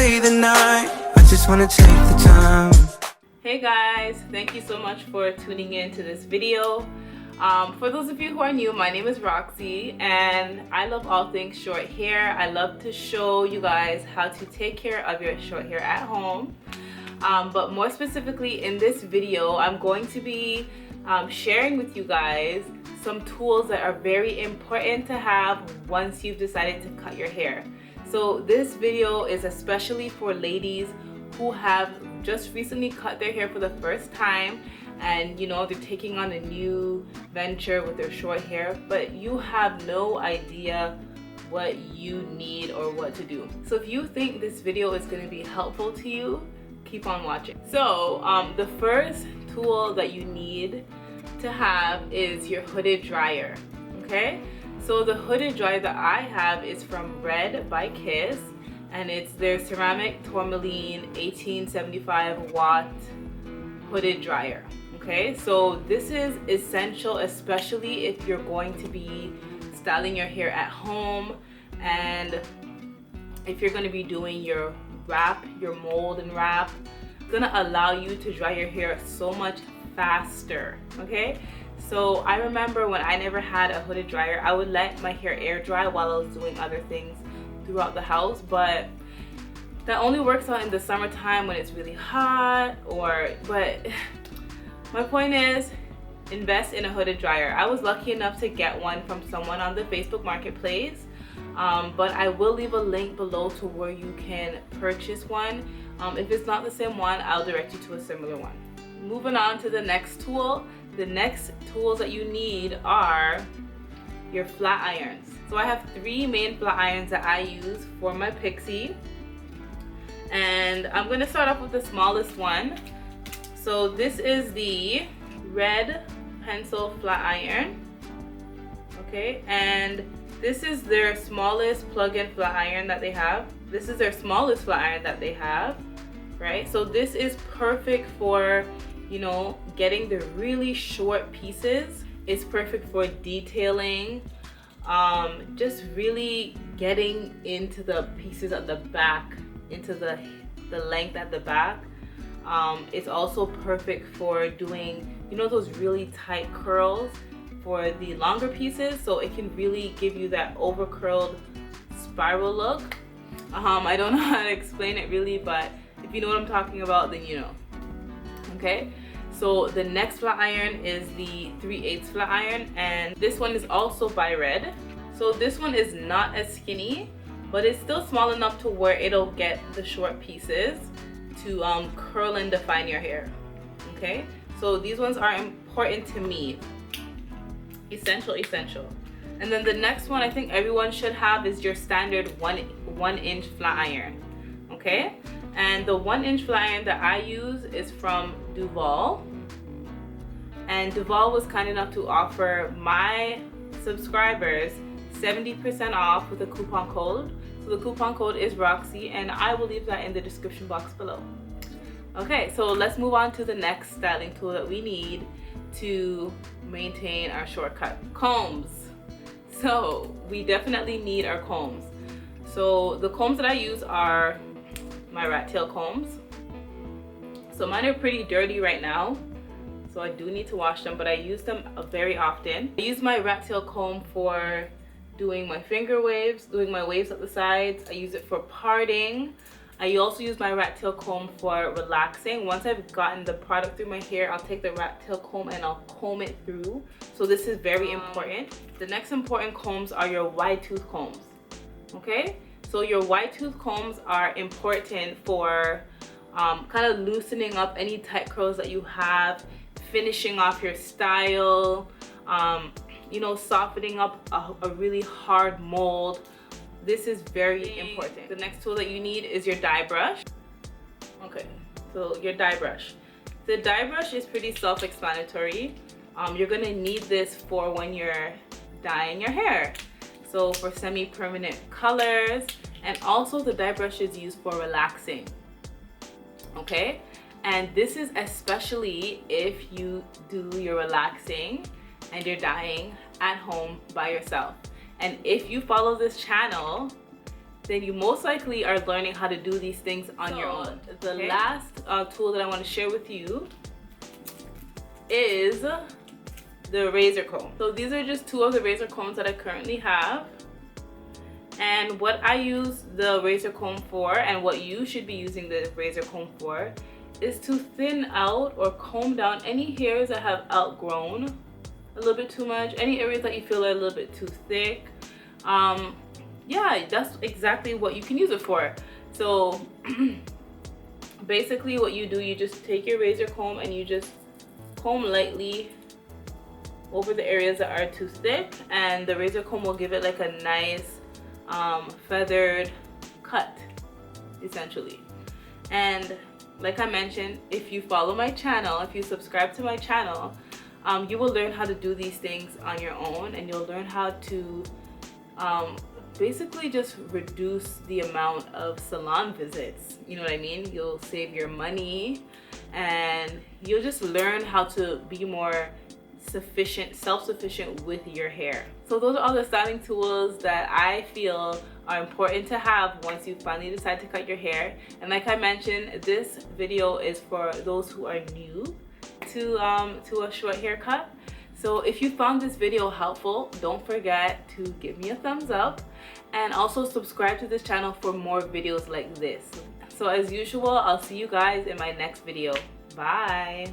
stay the night. I just wanna take the time. Hey guys, thank you so much for tuning in to this video. For those of you who are new, my name is Roxy and I love all things short hair. I love to show you guys how to take care of your short hair at home. But more specifically in this video, I'm going to be sharing with you guys some tools that are very important to have once you've decided to cut your hair. So this video is especially for ladies who have just recently cut their hair for the first time, and you know, they're taking on a new venture with their short hair, but you have no idea what you need or what to do. So if you think this video is going to be helpful to you, keep on watching. So the first tool that you need to have is your hooded dryer. Okay, so the hooded dryer that I have is from Red by Kiss, and it's their ceramic Tourmaline 1875 watt hooded dryer. Okay, so this is essential, especially if you're going to be styling your hair at home, and if you're going to be doing your wrap, your mold and wrap. It's going to allow you to dry your hair so much faster. Okay, so I remember when I never had a hooded dryer, I would let my hair air dry while I was doing other things throughout the house, but that only works out in the summertime when it's really hot. But my point is, invest in a hooded dryer. I was lucky enough to get one from someone on the Facebook Marketplace, but I will leave a link below to where you can purchase one. If it's not the same one, I'll direct you to a similar one. Moving on to the next tool. The next tools that you need are your flat irons. So I have three main flat irons that I use for my pixie, and I'm going to start off with the smallest one. So this is the Red pencil flat iron. Okay, and this is their smallest plug-in flat iron that they have. This is their smallest flat iron that they have, right? So this is perfect for, you know, getting the really short pieces. It's perfect for detailing, just really getting into the pieces at the back, into the length at the back. It's also perfect for doing, you know, those really tight curls for the longer pieces, so it can really give you that over curled spiral look. I don't know how to explain it really, but if you know what I'm talking about, then you know. Okay, so the next flat iron is the 3/8 flat iron, and this one is also by Red. So this one is not as skinny, but it's still small enough to where it'll get the short pieces to curl and define your hair. Okay, so these ones are important to me. Essential. And then the next one I think everyone should have is your standard one inch flat iron. Okay, and the 1-inch flat iron that I use is from Duval, and Duval was kind enough to offer my subscribers 70% off with a coupon code. So the coupon code is Roxy, and I will leave that in the description box below. Okay, so let's move on to the next styling tool that we need to maintain our shortcut: combs. So we definitely need our combs. So the combs that I use are my rat tail combs. So mine are pretty dirty right now, so I do need to wash them, but I use them very often. I use my rat tail comb for doing my finger waves, doing my waves at the sides. I use it for parting. I also use my rat tail comb for relaxing. Once I've gotten the product through my hair, I'll take the rat tail comb and I'll comb it through. So this is very important. The next important combs are your wide tooth combs. Okay, so your wide tooth combs are important for kind of loosening up any tight curls that you have, finishing off your style, you know, softening up a really hard mold. This is very important. The next tool that you need is your dye brush. Okay, so your dye brush. The dye brush is pretty self-explanatory. You're gonna need this for when you're dyeing your hair. So for semi-permanent colors, and also the dye brush is used for relaxing. Okay, and this is especially if you do your relaxing and you're dyeing at home by yourself. And if you follow this channel, then you most likely are learning how to do these things on your own. The last tool that I want to share with you is the razor comb. So these are just two of the razor combs that I currently have. And what I use the razor comb for, and what you should be using the razor comb for, is to thin out or comb down any hairs that have outgrown a little bit too much, any areas that you feel are a little bit too thick. Yeah, that's exactly what you can use it for. So basically what you do, you just take your razor comb and you just comb lightly over the areas that are too thick, and the razor comb will give it like a nice feathered cut, essentially. And like I mentioned, if you follow my channel, if you subscribe to my channel, you will learn how to do these things on your own, and you'll learn how to basically just reduce the amount of salon visits. You know what I mean? You'll save your money, and you'll just learn how to be more self-sufficient with your hair. So those are all the styling tools that I feel are important to have once you finally decide to cut your hair. And like I mentioned, this video is for those who are new to a short haircut. So if you found this video helpful, don't forget to give me a thumbs up, and also subscribe to this channel for more videos like this. So as usual, I'll see you guys in my next video. Bye.